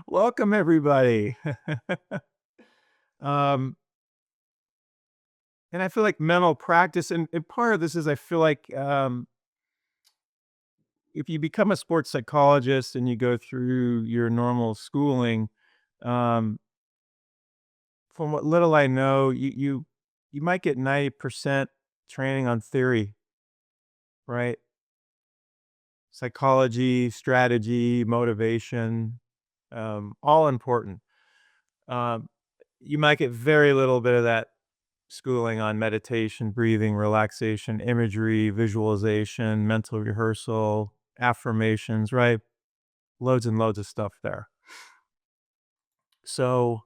Welcome, everybody. um, and I feel like mental practice, and part of this is I feel like if you become a sports psychologist and you go through your normal schooling, um, from what little I know, you might get 90% training on theory, right? Psychology, strategy, motivation, all important. Um, you might get very little bit of that schooling on meditation, breathing, relaxation, imagery, visualization, mental rehearsal, affirmations, right? Loads and loads of stuff there. So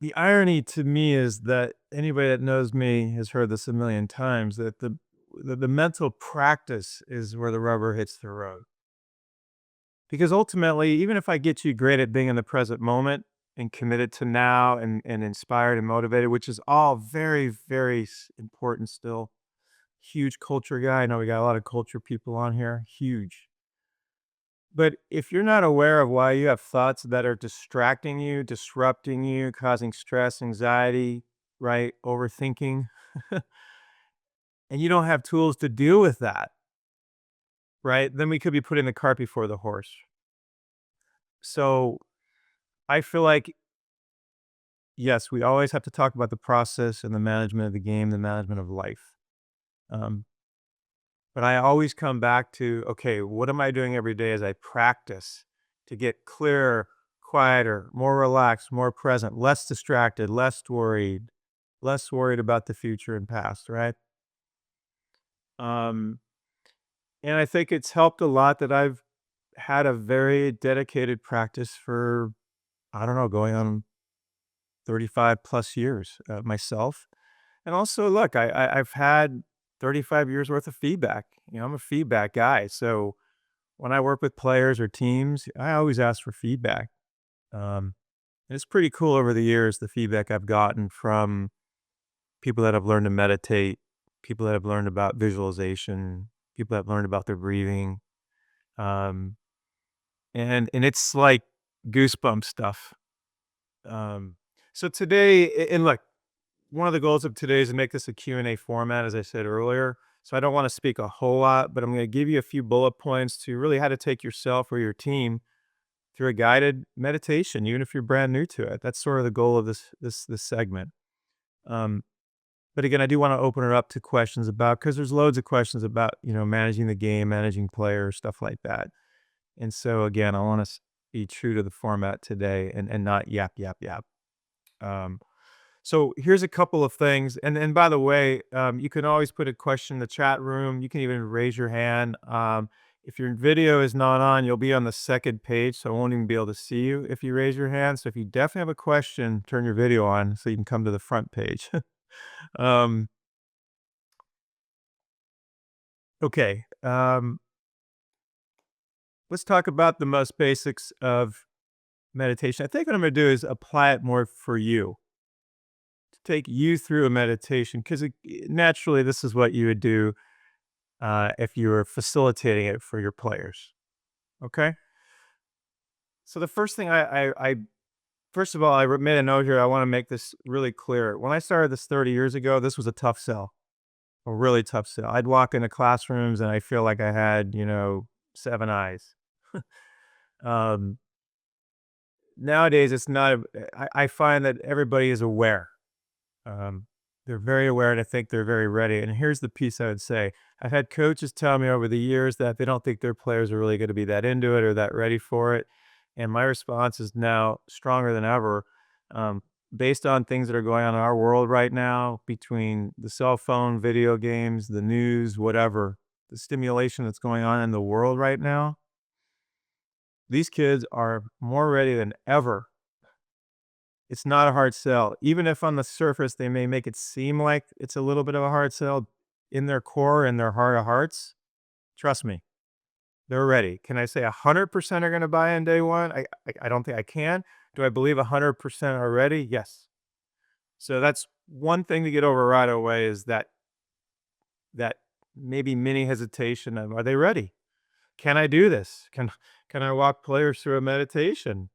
the irony to me is that anybody that knows me has heard this a million times that the mental practice is where the rubber hits the road. Because ultimately, even if I get you great at being in the present moment and committed to now and inspired and motivated, which is all very, very important still. Huge culture guy. I know we got a lot of culture people on here. Huge. But if you're not aware of why you have thoughts that are distracting you, disrupting you, causing stress, anxiety, right? Overthinking, and you don't have tools to deal with that, right? Then we could be putting the cart before the horse. So I feel like, yes, we always have to talk about the process and the management of the game, the management of life. Um, But I always come back to, okay, what am I doing every day as I practice to get clearer, quieter, more relaxed, more present, less distracted, less worried about the future and past, right? Um, and I think it's helped a lot that I've had a very dedicated practice for, I don't know, going on 35 plus years myself. And also, look, I've had 35 years worth of feedback. I'm a feedback guy. So, when I work with players or teams, I always ask for feedback. Um, and it's pretty cool over the years, the feedback I've gotten from people that have learned to meditate, people that have learned about visualization, people that have learned about their breathing. Um, and it's like goosebump stuff. Um, so today, and look, one of the goals of today is to make this a Q&A format, as I said earlier. So I don't want to speak a whole lot, but I'm going to give you a few bullet points to really how to take yourself or your team through a guided meditation, even if you're brand new to it. That's sort of the goal of this segment. Um, but again, I do want to open it up to questions about because there's loads of questions about managing the game, managing players, stuff like that. And so again, I want to be true to the format today and not yap yap yap. Um, so here's a couple of things, and by the way, you can always put a question in the chat room. You can even raise your hand. If your video is not on, you'll be on the second page, so I won't even be able to see you if you raise your hand. So if you definitely have a question, turn your video on so you can come to the front page. um, okay, let's talk about the most basics of meditation. I think what I'm going to do is apply it more for you to take you through a meditation because naturally this is what you would do if you were facilitating it for your players. Okay. So the first thing I first of all, I made a note here. I want to make this really clear. When I started this 30 years ago, this was a tough sell, a really tough sell. I'd walk into classrooms and I feel like I had, seven eyes. um, Nowadays, it's not. I find that everybody is aware. Um, they're very aware, and I think they're very ready. And here's the piece I would say: I've had coaches tell me over the years that they don't think their players are really going to be that into it or that ready for it. And my response is now stronger than ever, um, based on things that are going on in our world right now, between the cell phone, video games, the news, whatever, the stimulation that's going on in the world right now. These kids are more ready than ever. It's not a hard sell. Even if on the surface they may make it seem like it's a little bit of a hard sell, in their core, in their heart of hearts, trust me, they're ready. Can I say 100% are gonna buy in day one? I don't think I can. Do I believe 100% are ready? Yes. So that's one thing to get over right away is that maybe mini hesitation of, are they ready? Can I do this? Can I walk players through a meditation?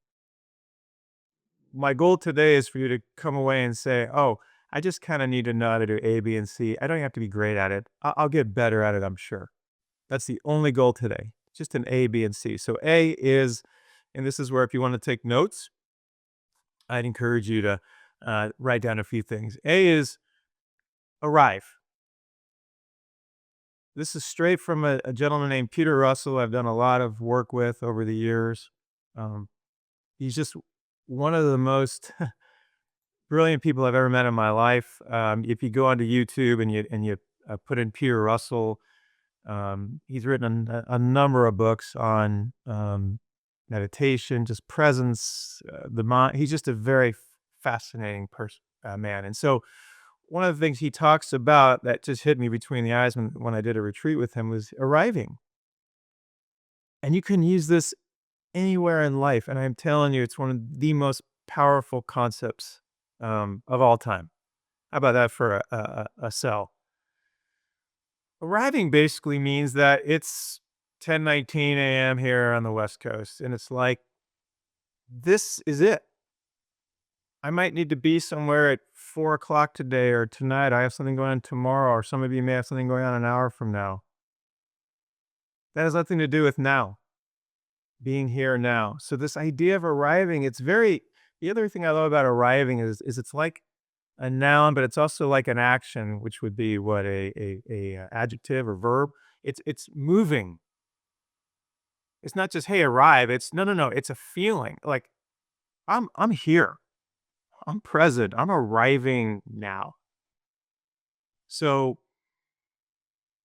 My goal today is for you to come away and say, "Oh, I just kinda need to know how to do A, B, and C. I don't have to be great at it. I'll get better at it, I'm sure." That's the only goal today, just an A, B, and C. So A is, and this is where if you wanna take notes, I'd encourage you to, write down a few things. A is arrive. This is straight from a gentleman named Peter Russell I've done a lot of work with over the years. Um, he's just one of the most brilliant people I've ever met in my life. If you go onto YouTube and you put in Peter Russell, he's written a number of books on meditation, just presence, the mind. He's just a very fascinating person, man. And so, one of the things he talks about that just hit me between the eyes when I did a retreat with him was arriving. And you can use this anywhere in life. And I'm telling you, it's one of the most powerful concepts of all time. How about that for a cell? Arriving basically means that it's 10:19 a.m. here on the West Coast, and it's like, this is it. I might need to be somewhere at 4 o'clock today or tonight. I have something going on tomorrow, or some of you may have something going on an hour from now. That has nothing to do with now, being here now. So this idea of arriving, it's very, the other thing I love about arriving is it's like a noun, but it's also like an action, which would be what a adjective or verb. It's moving. It's not just, hey, arrive. It's no, no, no. It's a feeling. Like I'm here. I'm present. I'm arriving now. So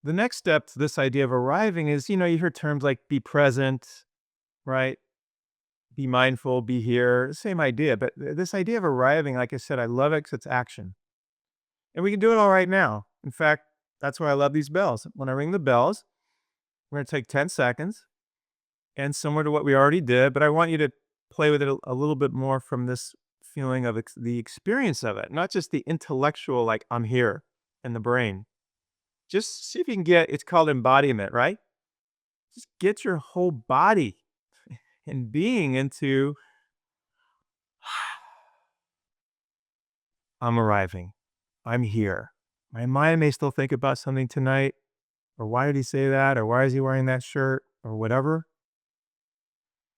the next step to this idea of arriving is, you hear terms like be present, right? Be mindful, be here. Same idea. But this idea of arriving, like I said, I love it because it's action. And we can do it all right now. In fact, that's why I love these bells. When I ring the bells, we're going to take 10 seconds and similar to what we already did, but I want you to play with it a little bit more from this feeling of the experience of it, not just the intellectual, like I'm here in the brain. Just see if you can get, it's called embodiment, right? Just get your whole body and being into, I'm arriving. I'm here. My mind may still think about something tonight, or why did he say that, or why is he wearing that shirt, or whatever.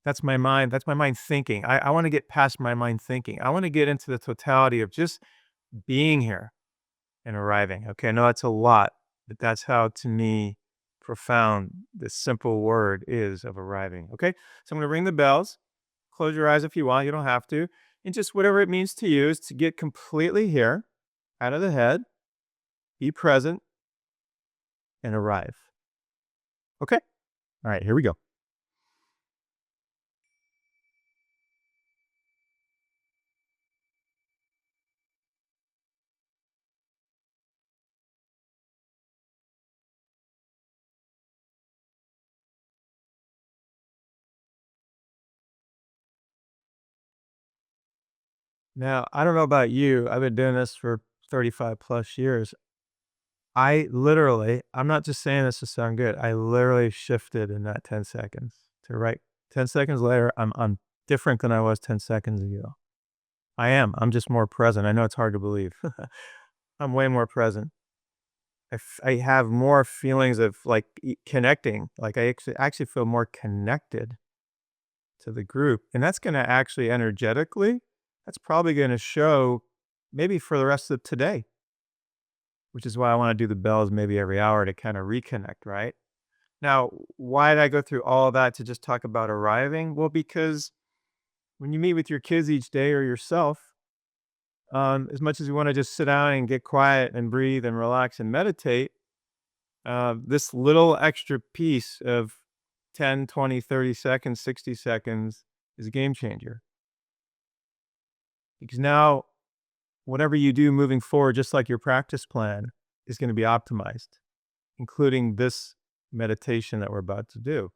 That's my mind. That's my mind thinking. I want to get past my mind thinking. I want to get into the totality of just being here and arriving. Okay, I know that's a lot, but that's how, to me, profound this simple word is of arriving. Okay, so I'm going to ring the bells. Close your eyes if you want. You don't have to. And just whatever it means to you is to get completely here, out of the head, be present, and arrive. Okay, all right, here we go. Now, I don't know about you. I've been doing this for 35 plus years. I'm not just saying this to sound good. I literally shifted in that 10 seconds to right 10 seconds later, I'm different than I was 10 seconds ago. I am. I'm just more present. I know it's hard to believe. I'm way more present. I have more feelings of like connecting. Like I actually feel more connected to the group. And that's going to actually energetically, that's probably going to show maybe for the rest of today, which is why I want to do the bells maybe every hour to kind of reconnect, right? Now, why did I go through all of that to just talk about arriving? Well, because when you meet with your kids each day or yourself, as much as you want to just sit down and get quiet and breathe and relax and meditate, this little extra piece of 10, 20, 30 seconds, 60 seconds is a game changer. Because now, whatever you do moving forward, just like your practice plan, is going to be optimized, including this meditation that we're about to do.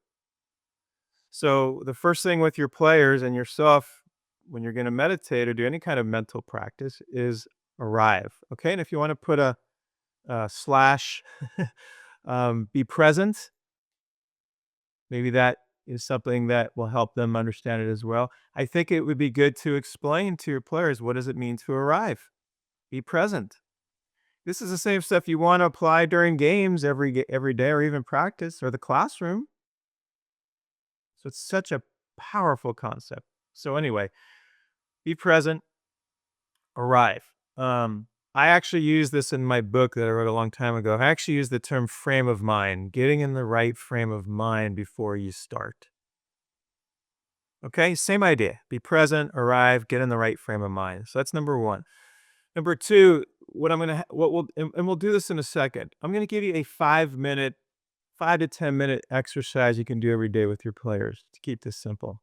So, the first thing with your players and yourself when you're going to meditate or do any kind of mental practice is arrive. Okay. And if you want to put a, slash, be present, Maybe that is something that will help them understand it as well. I think it would be good to explain to your players, what does it mean to arrive? Be present. This is the same stuff you want to apply during games every day or even practice or the classroom. So it's such a powerful concept. So anyway, be present, arrive. I actually use this in my book that I wrote a long time ago. I actually use the term frame of mind, getting in the right frame of mind before you start. Okay, same idea. Be present, arrive, get in the right frame of mind. So that's number one. Number two, what I'm gonna, what we'll, and we'll do this in a second. I'm gonna give you a 5 minute, 5 to 10 minute exercise you can do every day with your players to keep this simple.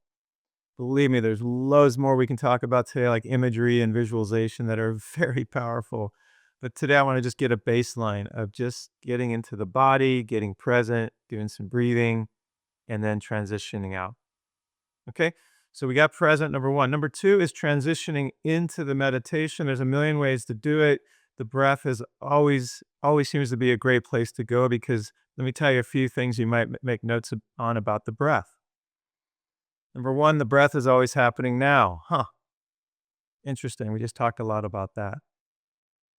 Believe me, there's loads more we can talk about today, like imagery and visualization that are very powerful. But today I want to just get a baseline of just getting into the body, getting present, doing some breathing, and then transitioning out. Okay. So we got present, number one. Number two is transitioning into the meditation. There's a million ways to do it. The breath is always seems to be a great place to go because let me tell you a few things you might make notes on about the breath. Number one, the breath is always happening now. Huh. Interesting. We just talked a lot about that.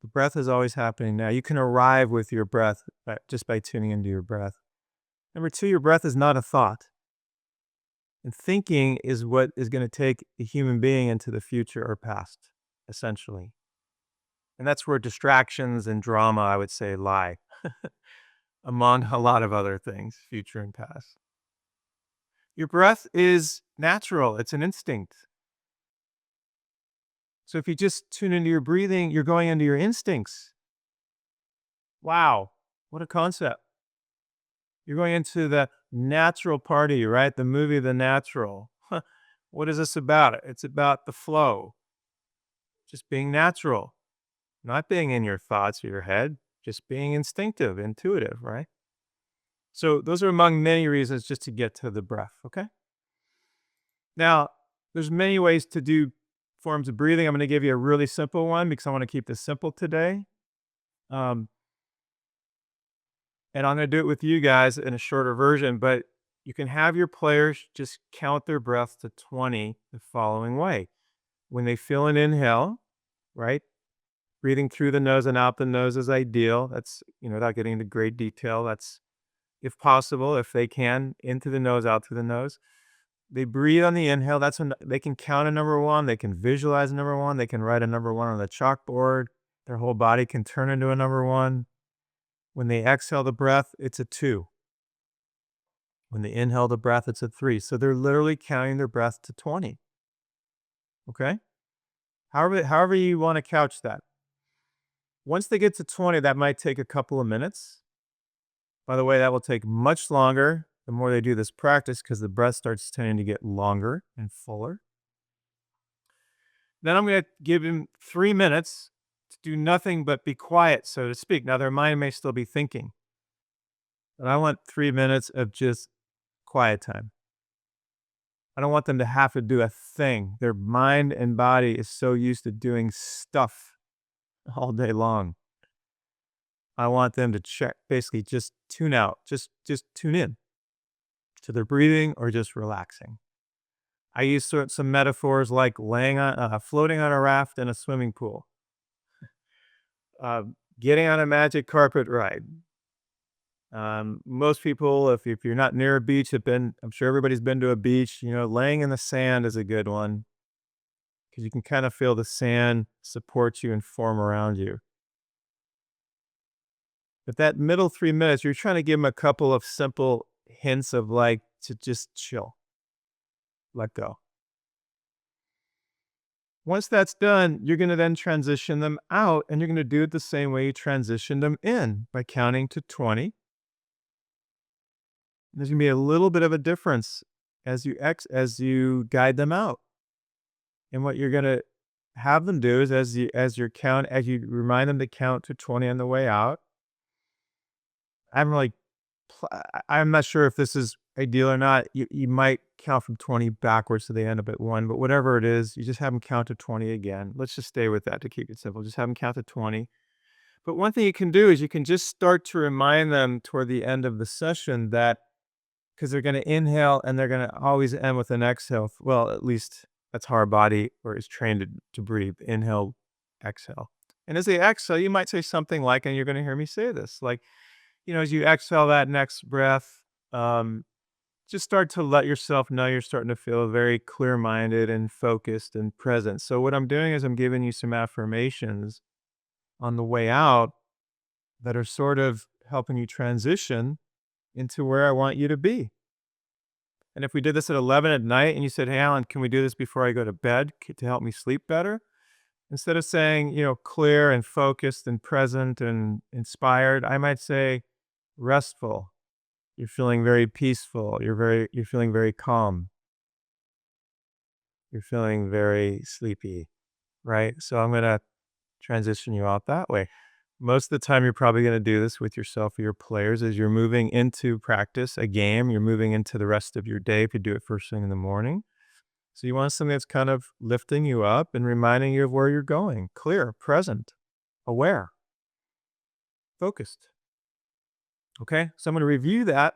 The breath is always happening now. You can arrive with your breath just by tuning into your breath. Number two, your breath is not a thought. And thinking is what is going to take a human being into the future or past, essentially. And that's where distractions and drama, I would say, lie, among a lot of other things, future and past. Your breath is natural, it's an instinct. So if you just tune into your breathing, you're going into your instincts. Wow, what a concept. You're going into the natural part of you, right? The movie The Natural. What is this about? It's about the flow, just being natural, not being in your thoughts or your head, just being instinctive, intuitive, right? So those are among many reasons just to get to the breath, okay? Now, there's many ways to do forms of breathing. I'm going to give you a really simple one because I want to keep this simple today. Um, and I'm going to do it with you guys in a shorter version, but you can have your players just count their breath to 20 the following way. When they feel an inhale, right? Breathing through the nose and out the nose is ideal. That's, without getting into great detail, that's if possible, if they can, into the nose, out through the nose. They breathe on the inhale. That's when they can count a number one. They can visualize a number one. They can write a number one on the chalkboard. Their whole body can turn into a number one. When they exhale the breath, it's a two. When they inhale the breath, it's a three. So they're literally counting their breath to 20. Okay? However you want to couch that. Once they get to 20, that might take a couple of minutes. By the way, that will take much longer the more they do this practice because the breath starts tending to get longer and fuller. Then I'm going to give them 3 minutes to do nothing but be quiet, so to speak. Now, their mind may still be thinking, but I want 3 minutes of just quiet time. I don't want them to have to do a thing. Their mind and body is so used to doing stuff all day long. I want them to check, basically just tune out, just tune in to their breathing or just relaxing. I use some metaphors like floating on a raft in a swimming pool, uh, getting on a magic carpet ride. Most people, if you're not near a beach, I'm sure everybody's been to a beach. Laying in the sand is a good one because you can kind of feel the sand support you and form around you. But that middle 3 minutes, you're trying to give them a couple of simple hints of like to just chill, let go. Once that's done, you're going to then transition them out and you're going to do it the same way you transitioned them in by counting to 20. There's going to be a little bit of a difference as you guide them out. And what you're going to have them do is as you remind them to count to 20 on the way out. I'm not sure if this is ideal or not. You might count from 20 backwards so they end up at 1, but whatever it is, you just have them count to 20 again. Let's just stay with that to keep it simple. Just have them count to 20. But one thing you can do is you can just start to remind them toward the end of the session that because they're going to inhale and they're going to always end with an exhale. Well, at least that's how our body or is trained to breathe. Inhale, exhale. And as they exhale, you might say something like, and you're going to hear me say this, like, as you exhale that next breath, um, just start to let yourself know you're starting to feel very clear minded and focused and present. So, what I'm doing is I'm giving you some affirmations on the way out that are sort of helping you transition into where I want you to be. And if we did this at 11 at night and you said, "Hey, Alan, can we do this before I go to bed to help me sleep better?" Instead of saying, clear and focused and present and inspired, I might say restful. You're feeling very peaceful. You're feeling very calm. You're feeling very sleepy, right? So I'm going to transition you out that way. Most of the time, you're probably going to do this with yourself or your players as you're moving into practice, a game, you're moving into the rest of your day if you do it first thing in the morning. So you want something that's kind of lifting you up and reminding you of where you're going, clear, present, aware, focused. Okay. So I'm going to review that.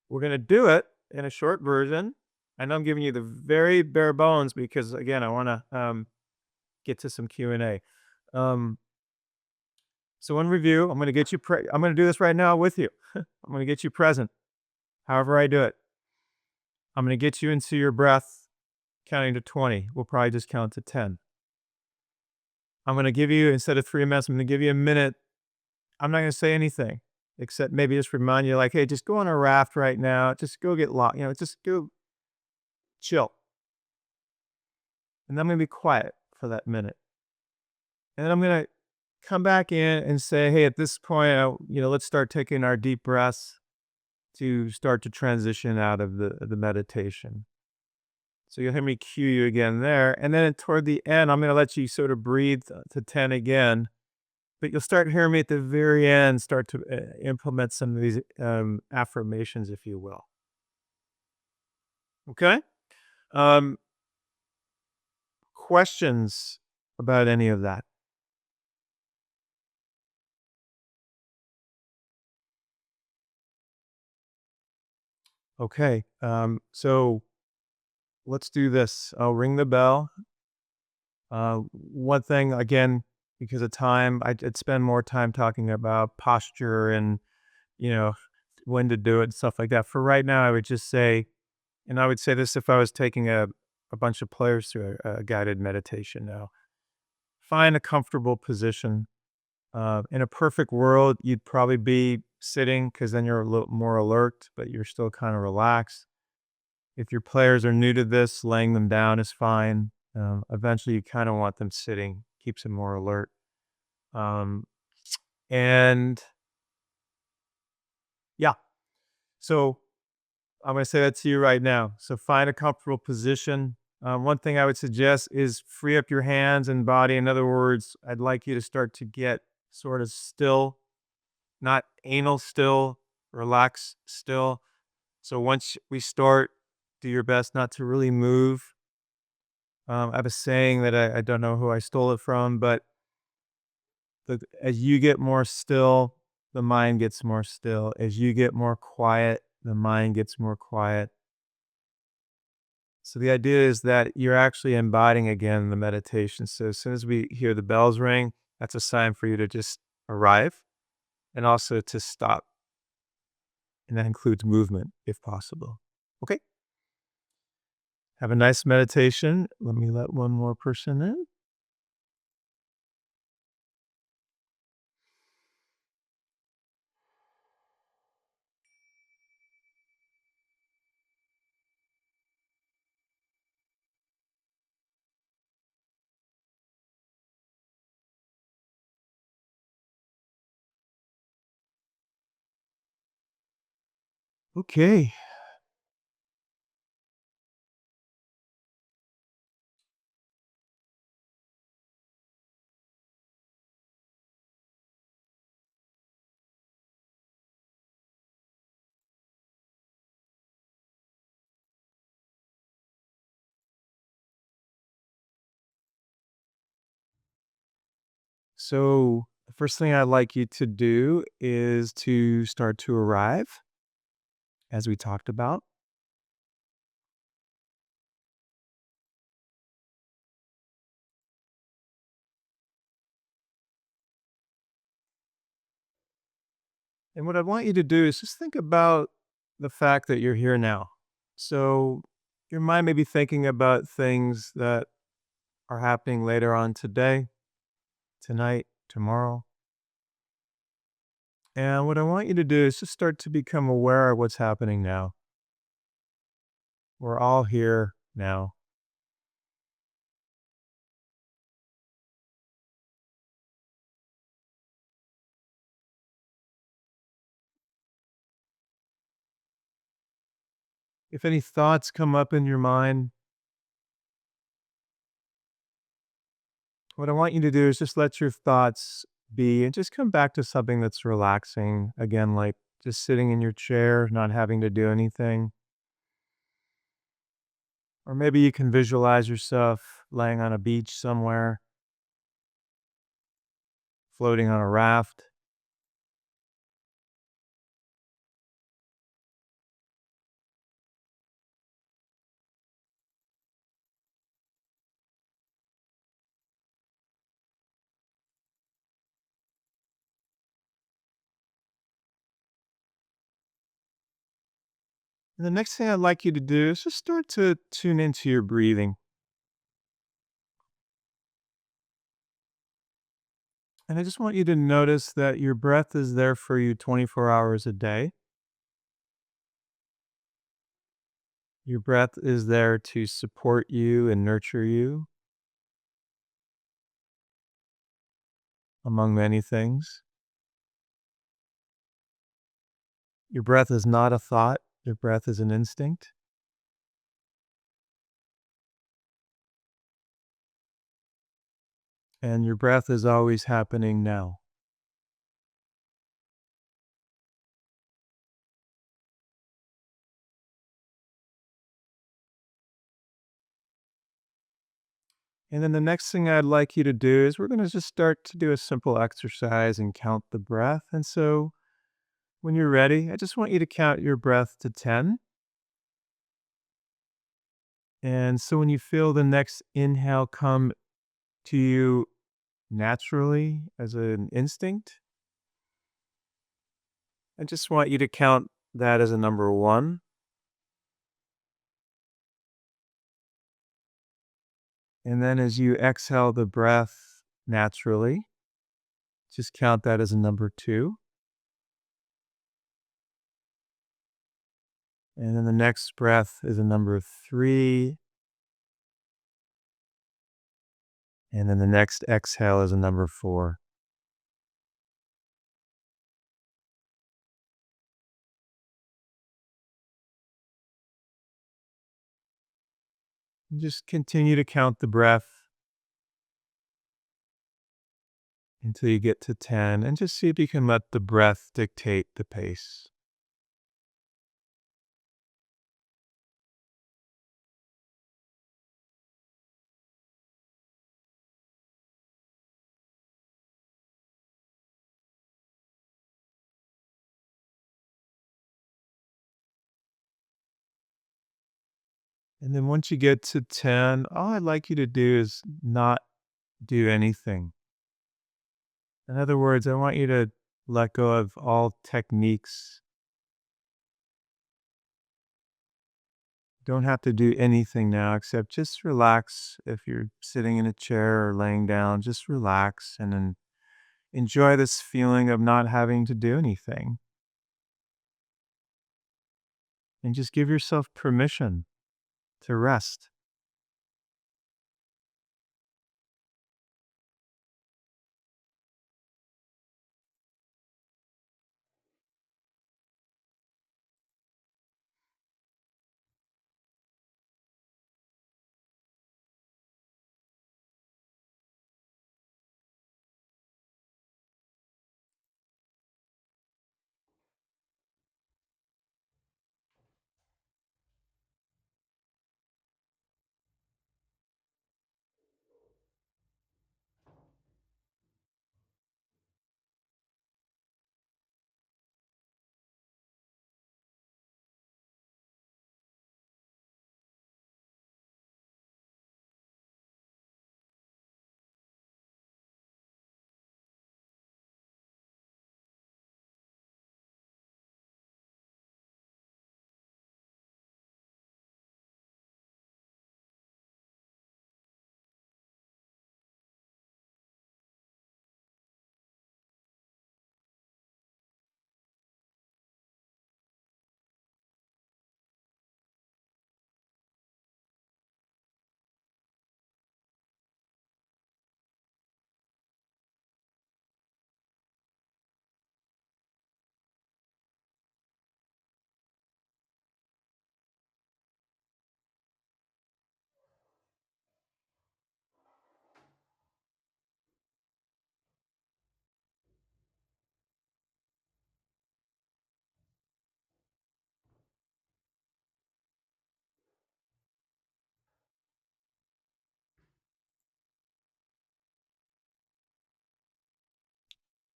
We're going to do it in a short version. I know I'm giving you the very bare bones because again, I want to get to some Q&A. Um, so in review, I'm going to get you, I'm going to do this right now with you. I'm going to get you present. However I do it, I'm going to get you into your breath, counting to 20. We'll probably just count to 10. I'm going to give you, instead of 3 minutes, I'm going to give you a minute. I'm not going to say anything except maybe just remind you like, hey, just go on a raft right now. Just go get lost, just go chill. And then I'm going to be quiet for that minute. And then I'm going to come back in and say, hey, at this point, let's start taking our deep breaths to start to transition out of the meditation. So you'll hear me cue you again there. And then toward the end, I'm going to let you sort of breathe to 10 again. But you'll start hearing me at the very end start to implement some of these affirmations, if you will. Okay? Um, Questions about any of that? Okay. So let's do this. I'll ring the bell. One thing, again, because of time, I'd spend more time talking about posture and, you know, when to do it and stuff like that. For right now, I would just say, and I would say this if I was taking a bunch of players through a guided meditation now, find a comfortable position. In a perfect world, you'd probably be sitting because then you're a little more alert, but you're still kind of relaxed. If your players are new to this, laying them down is fine. Eventually, you kind of want them sitting, keeps them more alert. Um, and yeah, so I'm going to say that to you right now. So find a comfortable position. One thing I would suggest is free up your hands and body. In other words, I'd like you to start to get sort of still, not anal still, relax still. So once we start, do your best not to really move. I have a saying that I don't know who I stole it from, but as you get more still, the mind gets more still. As you get more quiet, the mind gets more quiet. So the idea is that you're actually embodying again the meditation. So as soon as we hear the bells ring, that's a sign for you to just arrive and also to stop. And that includes movement if possible. Okay. Have a nice meditation. Let me let one more person in. Okay. So the first thing I'd like you to do is to start to arrive. as we talked about. And what I want you to do is just think about the fact that you're here now. So your mind may be thinking about things that are happening later on today, tonight, tomorrow. And what I want you to do is just start to become aware of what's happening now. We're all here now. If any thoughts come up in your mind, what I want you to do is just let your thoughts be and just come back to something that's relaxing. Again, like just sitting in your chair, not having to do anything. Or maybe you can visualize yourself laying on a beach somewhere, floating on a raft. And the next thing I'd like you to do is just start to tune into your breathing. And I just want you to notice that your breath is there for you 24 hours a day. Your breath is there to support you and nurture you, among many things. Your breath is not a thought, your breath is an instinct. And your breath is always happening now. And then the next thing I'd like you to do is we're going to just start to do a simple exercise and count the breath. And so when you're ready, I just want you to count your breath to 10. And so when you feel the next inhale come to you naturally as an instinct, I just want you to count that as a number 1. And then as you exhale the breath naturally, just count that as a number 2. And then the next breath is a number 3. And then the next exhale is a number 4. And just continue to count the breath until you get to 10 and just see if you can let the breath dictate the pace. And then once you get to 10, all I'd like you to do is not do anything. In other words, I want you to let go of all techniques. Don't have to do anything now except just relax. If you're sitting in a chair or laying down, just relax and then enjoy this feeling of not having to do anything. And just give yourself permission to rest.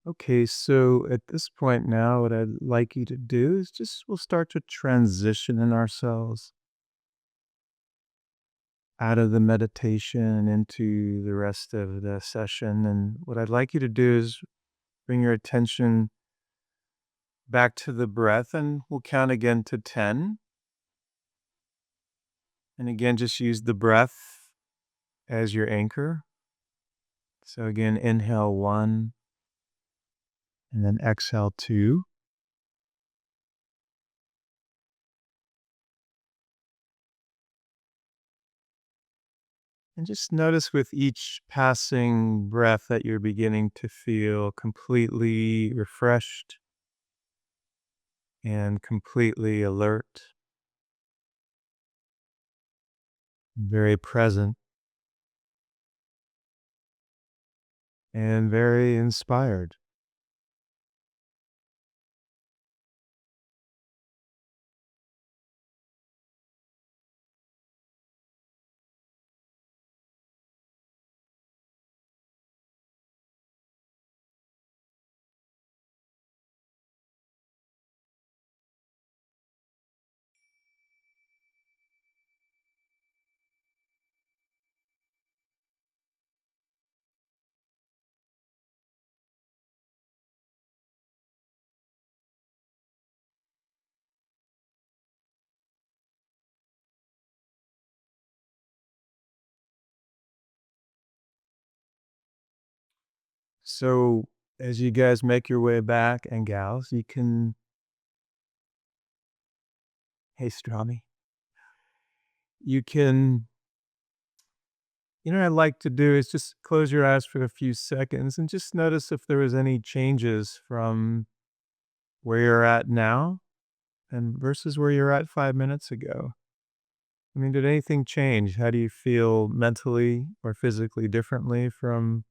Okay, so at this point now, what I'd like you to do is just we'll start to transition in ourselves out of the meditation into the rest of the session. And what I'd like you to do is bring your attention back to the breath, and we'll count again to 10. And again, just use the breath as your anchor. So again, inhale 1 and then exhale 2. And just notice with each passing breath that you're beginning to feel completely refreshed and completely alert, very present, and very inspired. So, as you guys make your way back, and gals, you can, hey, Strami, you can, what I'd like to do is just close your eyes for a few seconds and just notice if there was any changes from where you're at now and versus where you're at 5 minutes ago. I mean, did anything change? How do you feel mentally or physically differently from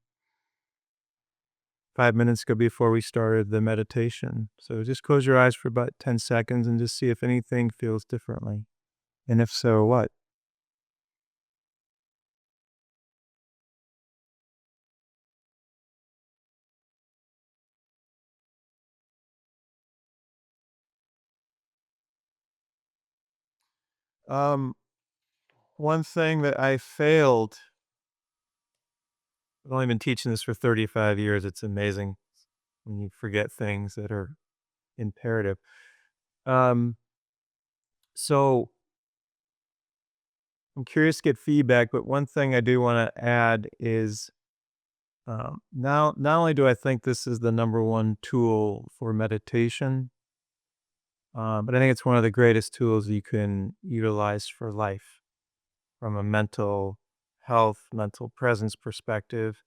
5 minutes ago before we started the meditation? So just close your eyes for about 10 seconds and just see if anything feels differently. And if so, what? Um, One thing that I failed, I've only been teaching this for 35 years. It's amazing when you forget things that are imperative. Um, so I'm curious to get feedback, but one thing I do want to add is now, not only do I think this is the number one tool for meditation, but I think it's one of the greatest tools you can utilize for life from a mental health, mental presence perspective.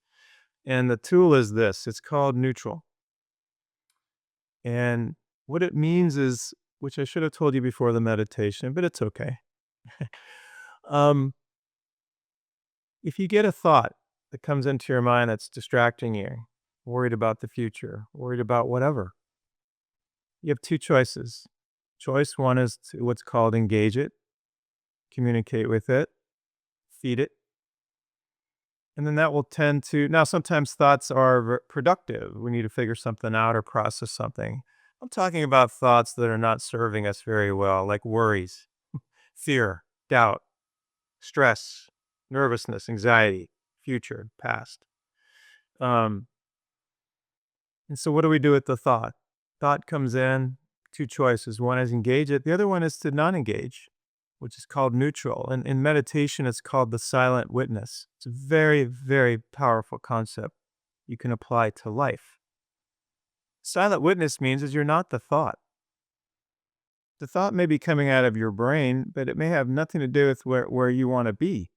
And the tool is this, it's called neutral. And what it means is, which I should have told you before the meditation, but it's okay. Um, if you get a thought that comes into your mind that's distracting you, worried about the future, worried about whatever, you have two choices. Choice one is to what's called engage it, communicate with it, feed it. And then that will tend to, now sometimes thoughts are productive. We need to figure something out or process something. I'm talking about thoughts that are not serving us very well, like worries, fear, doubt, stress, nervousness, anxiety, future, past. Um, and so what do we do with the thought? Thought comes in, two choices. One is engage it. The other one is to not engage, which is called neutral. And in meditation, it's called the silent witness. It's a very, very powerful concept you can apply to life. Silent witness means is you're not the thought. The thought may be coming out of your brain, but it may have nothing to do with where you want to be.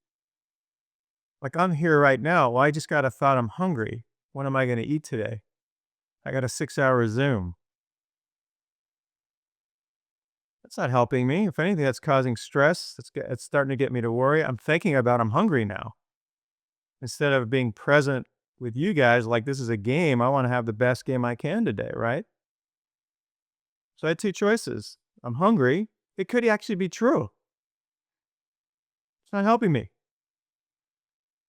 Like I'm here right now. Well, I just got a thought I'm hungry. What am I going to eat today? I got a 6 hour Zoom. That's not helping me. If anything, that's causing stress. It's starting to get me to worry. I'm thinking about I'm hungry now. Instead of being present with you guys, like this is a game, I want to have the best game I can today, right? So I had two choices. I'm hungry. It could actually be true. It's not helping me.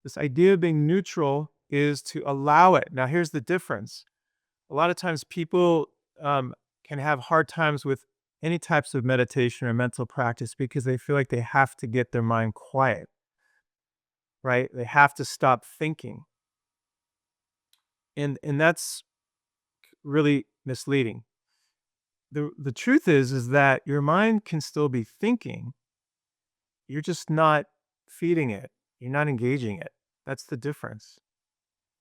This idea of being neutral is to allow it. Now, here's the difference. A lot of times people can have hard times with any types of meditation or mental practice because they feel like they have to get their mind quiet, right? They have to stop thinking. And that's really misleading. The truth is that your mind can still be thinking. You're just not feeding it. You're not engaging it. That's the difference.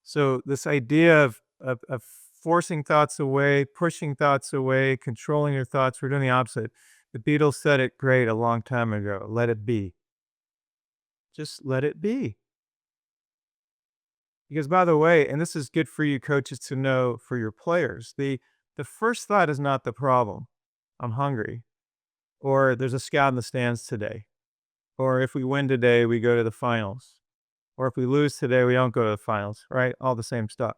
So this idea of forcing thoughts away, pushing thoughts away, controlling your thoughts, we're doing the opposite. The Beatles said it great a long time ago. Let it be. Just let it be. Because by the way, and this is good for you coaches to know for your players, the first thought is not the problem. I'm hungry. Or there's a scout in the stands today. Or if we win today, we go to the finals. Or if we lose today, we don't go to the finals, right? All the same stuff.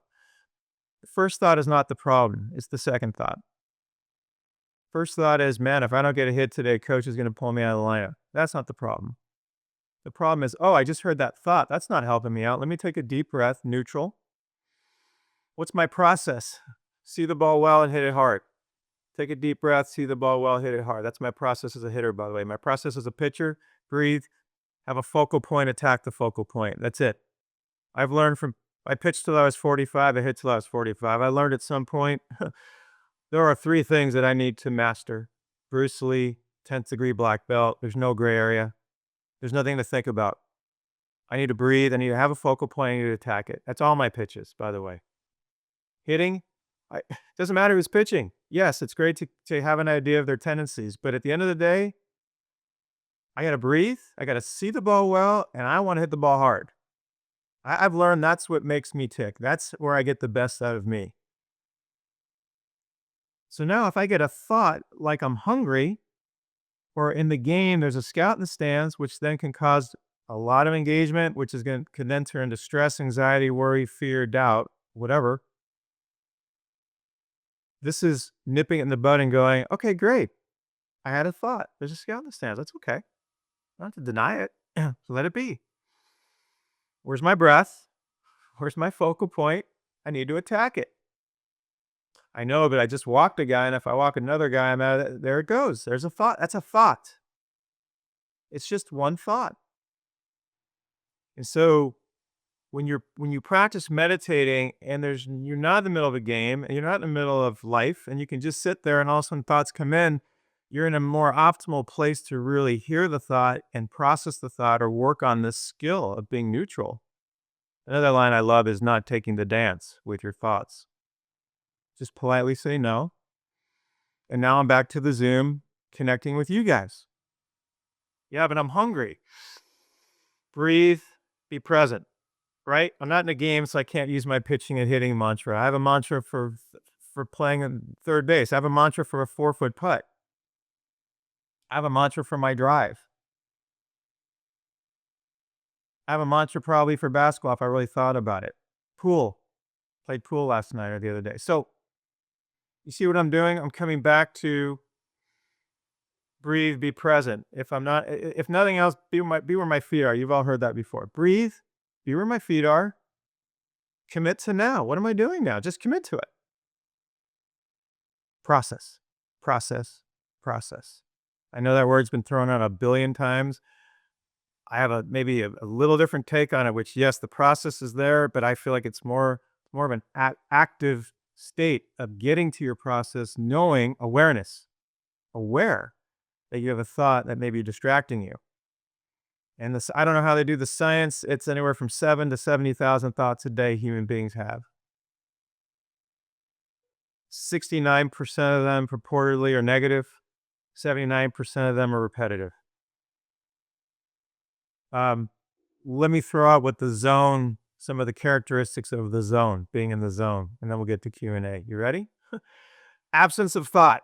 The first thought is not the problem. It's the second thought. First thought is, man, if I don't get a hit today, coach is going to pull me out of the lineup. That's not the problem. The problem is, oh, I just heard that thought. That's not helping me out. Let me take a deep breath, neutral. What's my process? See the ball well and hit it hard. Take a deep breath, see the ball well, hit it hard. That's my process as a hitter, by the way. My process as a pitcher, breathe, have a focal point, attack the focal point. That's it. I've learned from, I pitched till I was 45, I hit till I was 45. I learned at some point, there are three things that I need to master. Bruce Lee, 10th degree black belt. There's no gray area. There's nothing to think about. I need to breathe. I need to have a focal point. I need to attack it. That's all my pitches, by the way. Hitting, doesn't matter who's pitching. Yes, it's great to have an idea of their tendencies, but at the end of the day, I got to breathe. I got to see the ball well, and I want to hit the ball hard. I've learned that's what makes me tick. That's where I get the best out of me. So now if I get a thought like I'm hungry, or in the game, there's a scout in the stands, which then can cause a lot of engagement, which is going to can then turn into stress, anxiety, worry, fear, doubt, whatever. This is nipping it in the bud and going, okay, great. I had a thought. There's a scout in the stands. That's okay. I don't have to deny it. So let it be. Where's my breath? Where's my focal point? I need to attack it. I know, but I just walked a guy, and if I walk another guy, I'm out of it. There it goes. There's a thought. That's a thought. It's just one thought. And so when you practice meditating and you're not in the middle of a game and you're not in the middle of life and you can just sit there and all of a sudden thoughts come in, you're in a more optimal place to really hear the thought and process the thought or work on this skill of being neutral. Another line I love is not taking the dance with your thoughts. Just politely say no. And now I'm back to the Zoom connecting with you guys. Yeah, but I'm hungry. Breathe, be present, right? I'm not in a game, so I can't use my pitching and hitting mantra. I have a mantra for playing in third base. I have a mantra for a 4-foot putt. I have a mantra for my drive. I have a mantra probably for basketball if I really thought about it. Pool. Played pool last night or the other day. So you see what I'm doing? I'm coming back to breathe, be present. If I'm not, if nothing else, be where my feet are. You've all heard that before. Breathe, be where my feet are. Commit to now. What am I doing now? Just commit to it. Process, process, process. I know that word's been thrown out a billion times. I have maybe a little different take on it, which yes, the process is there, but I feel like it's more of an active state of getting to your process, knowing awareness, aware that you have a thought that may be distracting you. And this, I don't know how they do the science. It's anywhere from 7 to 70,000 thoughts a day human beings have. 69% of them purportedly are negative. 79% of them are repetitive. Let me throw out what the zone, some of the characteristics of the zone, being in the zone, and then we'll get to Q&A. You ready? Absence of thought.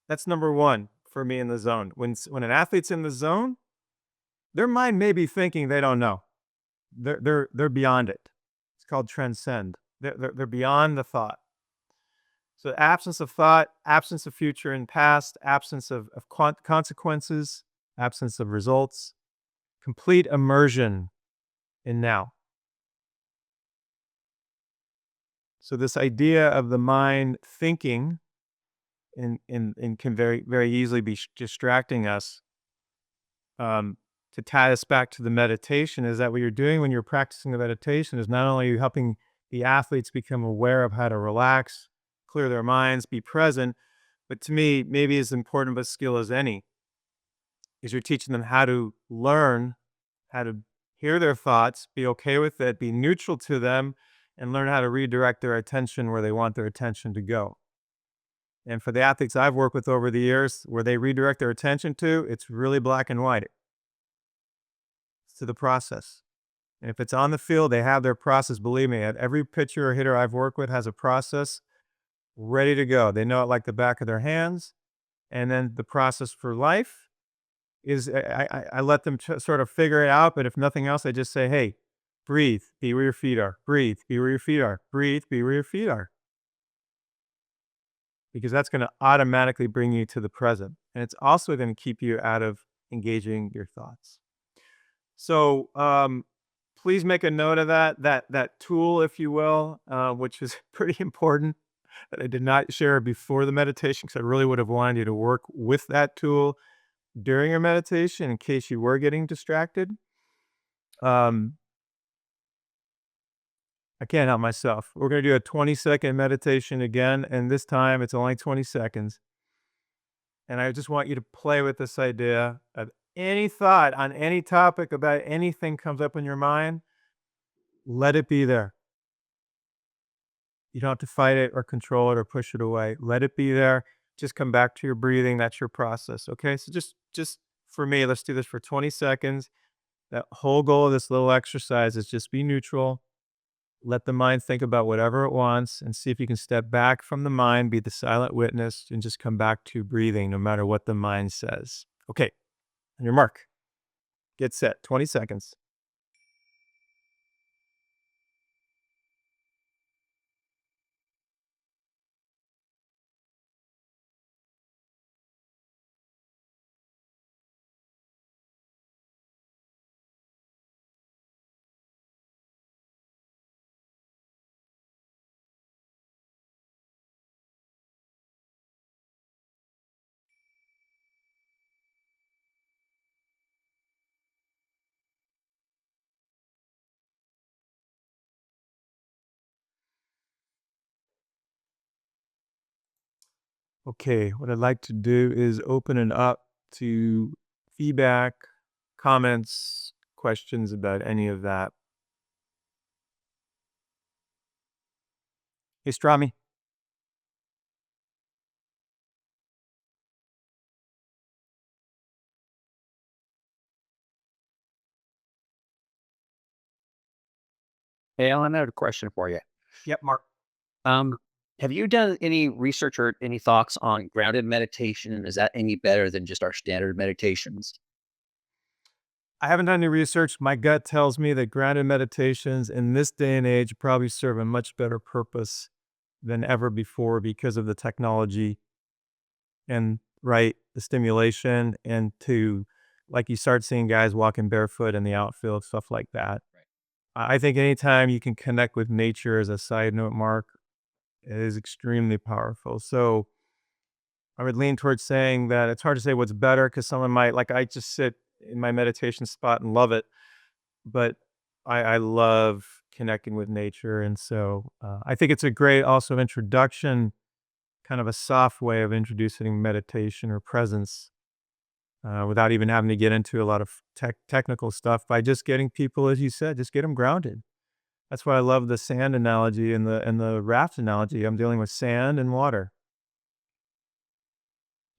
That's number one for me in the zone. When an athlete's in the zone, their mind may be thinking they don't know. They're beyond it. It's called transcend. They're beyond the thought. So absence of thought, absence of future and past, absence of consequences, absence of results, complete immersion in now. So this idea of the mind thinking and can very, very easily be distracting us. Um, to tie us back to the meditation is that what you're doing when you're practicing the meditation is not only helping the athletes become aware of how to relax, clear their minds, be present, but to me, maybe as important of a skill as any is you're teaching them how to learn, how to hear their thoughts, be okay with it, be neutral to them, and learn how to redirect their attention where they want their attention to go. And for the athletes I've worked with over the years, where they redirect their attention to, it's really black and white. It's to the process. And if it's on the field, they have their process. Believe me, every pitcher or hitter I've worked with has a process ready to go. They know it like the back of their hands. And then the process for life is I let them sort of figure it out. But if nothing else, I just say, hey, breathe, be where your feet are. Breathe, be where your feet are. Breathe, be where your feet are. Because that's going to automatically bring you to the present. And it's also going to keep you out of engaging your thoughts. So please make a note of that tool, if you will, which is pretty important that I did not share before the meditation because I really would have wanted you to work with that tool during your meditation in case you were getting distracted. Um, I can't help myself. We're going to do a 20-second meditation again, and this time it's only 20 seconds. And I just want you to play with this idea of any thought on any topic about anything comes up in your mind, let it be there. You don't have to fight it or control it or push it away. Let it be there. Just come back to your breathing. That's your process. Okay. So just for me, let's do this for 20 seconds. That whole goal of this little exercise is just be neutral. Let the mind think about whatever it wants and see if you can step back from the mind, be the silent witness, and just come back to breathing no matter what the mind says. Okay. On your mark. Get set. 20 seconds. Okay, what I'd like to do is open it up to feedback, comments, questions about any of that. Hey, Strami. Hey, Alan, I have a question for you. Yep, Mark. Um, have you done any research or any thoughts on grounded meditation? Is that any better than just our standard meditations? I haven't done any research. My gut tells me that grounded meditations in this day and age probably serve a much better purpose than ever before because of the technology and right the stimulation and to like you start seeing guys walking barefoot in the outfield, stuff like that. I think anytime you can connect with nature as a side note, Mark, it is extremely powerful. So I would lean towards saying that it's hard to say what's better because someone might like I just sit in my meditation spot and love it, but I love connecting with nature, and so I think it's a great also introduction, kind of a soft way of introducing meditation or presence without even having to get into a lot of technical stuff by just getting people, as you said, just get them grounded. That's why I love the sand analogy and the raft analogy. I'm dealing with sand and water.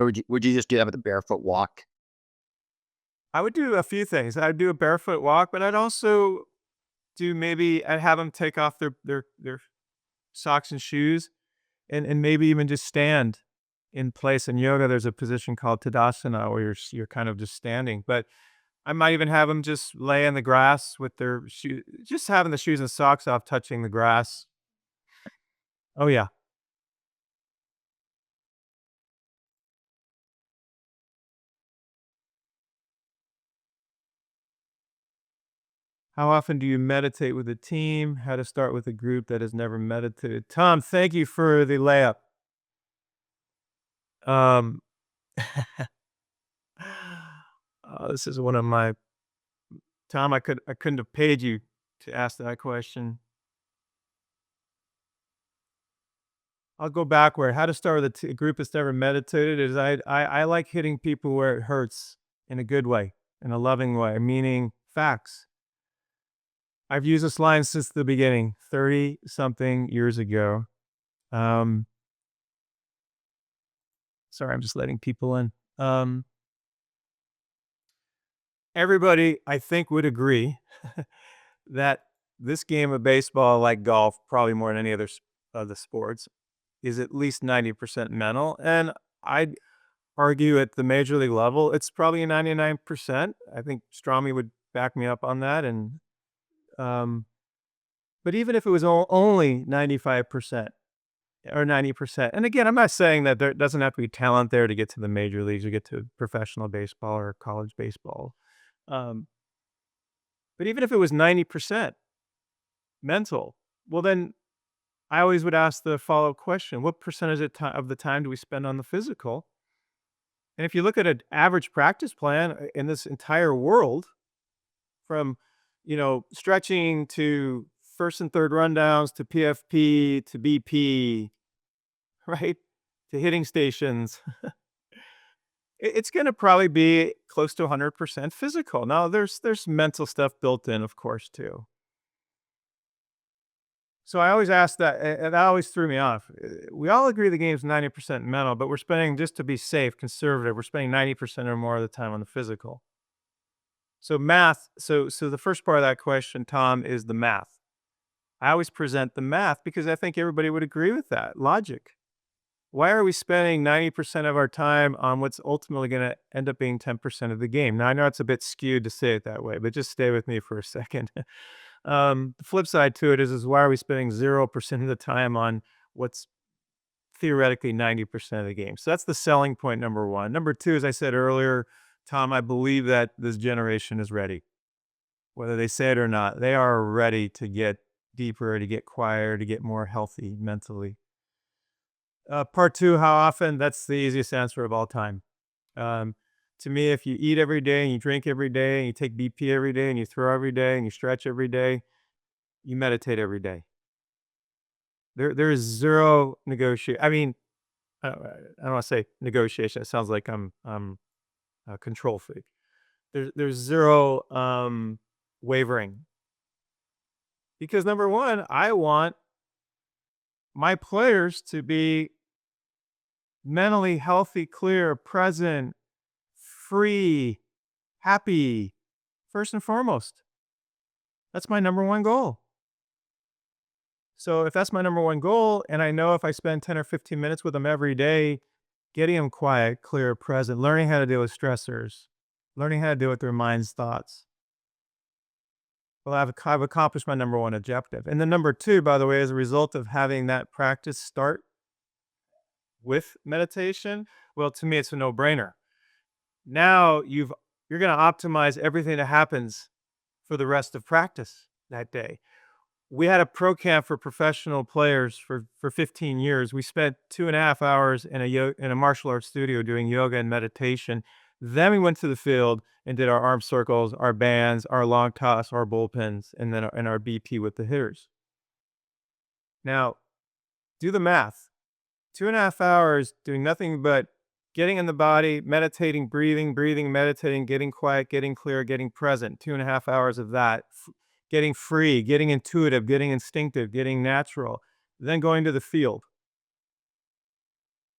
Or would you just do that with a barefoot walk? I would do a few things. I'd do a barefoot walk, but I'd also I'd have them take off their socks and shoes and maybe even just stand in place. In yoga, there's a position called Tadasana where you're kind of just standing, but I might even have them just lay in the grass with their shoe just having the shoes and socks off touching the grass. Oh, yeah. How often do you meditate with a team? How to start with a group that has never meditated? Tom, thank you for the layup. Um, this is one of my Tom. I couldn't have paid you to ask that question. I'll go backward. How to start with a group that's never meditated is I like hitting people where it hurts in a good way, in a loving way, meaning facts. I've used this line since the beginning, 30 something years ago. Um, sorry, I'm just letting people in. Um, Everybody, I think, would agree that this game of baseball, like golf, probably more than any other of the sports, is at least 90% mental. And I'd argue at the major league level, it's probably 99%. I think Strami would back me up on that. And um, but even if it was only 95% or 90%, and again, I'm not saying that there doesn't have to be talent there to get to the major leagues or get to professional baseball or college baseball. Um, but even if it was 90% mental, well, then I always would ask the follow-up question, what percentage of the time do we spend on the physical? And if you look at an average practice plan in this entire world, from, stretching to first and third rundowns to PFP to BP, right? To hitting stations, it's going to probably be close to 100% physical. Now, there's mental stuff built in, of course, too. So I always ask that, and that always threw me off. We all agree the game's 90% mental, but we're spending, just to be safe, conservative, we're spending 90% or more of the time on the physical. So math, so the first part of that question, Tom, is the math. I always present the math because I think everybody would agree with that logic. Why are we spending 90% of our time on what's ultimately going to end up being 10% of the game? Now, I know it's a bit skewed to say it that way, but just stay with me for a second. The flip side to it is why are we spending 0% of the time on what's theoretically 90% of the game? So that's the selling point, number one. Number two, as I said earlier, Tom, I believe that this generation is ready. Whether they say it or not, they are ready to get deeper, to get quieter, to get more healthy mentally. Part two, how often? That's the easiest answer of all time. Um, to me, if you eat every day and you drink every day and you take BP every day and you throw every day and you stretch every day, you meditate every day. There is zero negotiation. I mean, I don't want to say negotiation. It sounds like I'm a control freak. There's zero wavering because number one, I want my players to be mentally healthy, clear, present, free, happy, first and foremost. That's my number one goal. So if that's my number one goal, and I know if I spend 10 or 15 minutes with them every day, getting them quiet, clear, present, learning how to deal with stressors, learning how to deal with their mind's thoughts, well, I've accomplished my number one objective. And then number two, by the way, as a result of having that practice start with meditation, well, to me, it's a no-brainer. Now you're going to optimize everything that happens for the rest of practice that day. We had a pro camp for professional players for 15 years. We spent 2.5 hours in a martial arts studio doing yoga and meditation. Then we went to the field and did our arm circles, our bands, our long toss, our bullpens, and then our BP with the hitters. Now, do the math. 2.5 hours doing nothing but getting in the body, meditating, breathing, meditating, getting quiet, getting clear, getting present. 2.5 hours of that. Getting free, getting intuitive, getting instinctive, getting natural. Then going to the field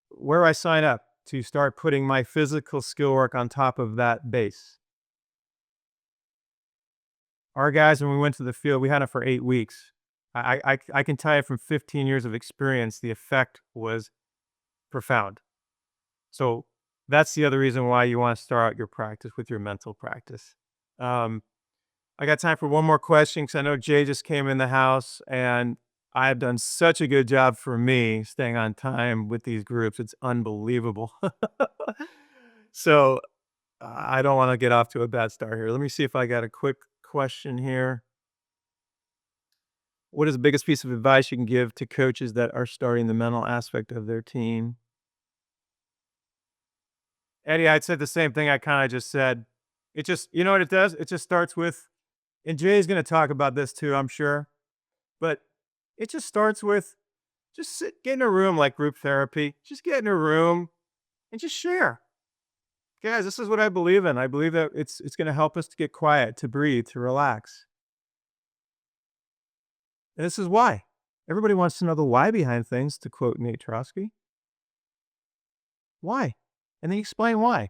where I sign up to start putting my physical skill work on top of that base. Our guys, when we went to the field, we had it for 8 weeks. I can tell you from 15 years of experience, the effect was profound. So that's the other reason why you want to start out your practice with your mental practice. Um, I got time for one more question because I know Jay just came in the house and I've done such a good job for me staying on time with these groups. It's unbelievable. So I don't want to get off to a bad start here. Let me see if I got a quick question here. What is the biggest piece of advice you can give to coaches that are starting the mental aspect of their team? Eddie, I'd said the same thing I kinda just said. It just you know what it does? It just starts with and Jay's gonna talk about this too, I'm sure, but it just starts with just get in a room like group therapy. Just get in a room and just share. Guys, this is what I believe in. I believe that it's gonna help us to get quiet, to breathe, to relax. And this is why. Everybody wants to know the why behind things, to quote Nate Trotsky. Why? And then you explain why.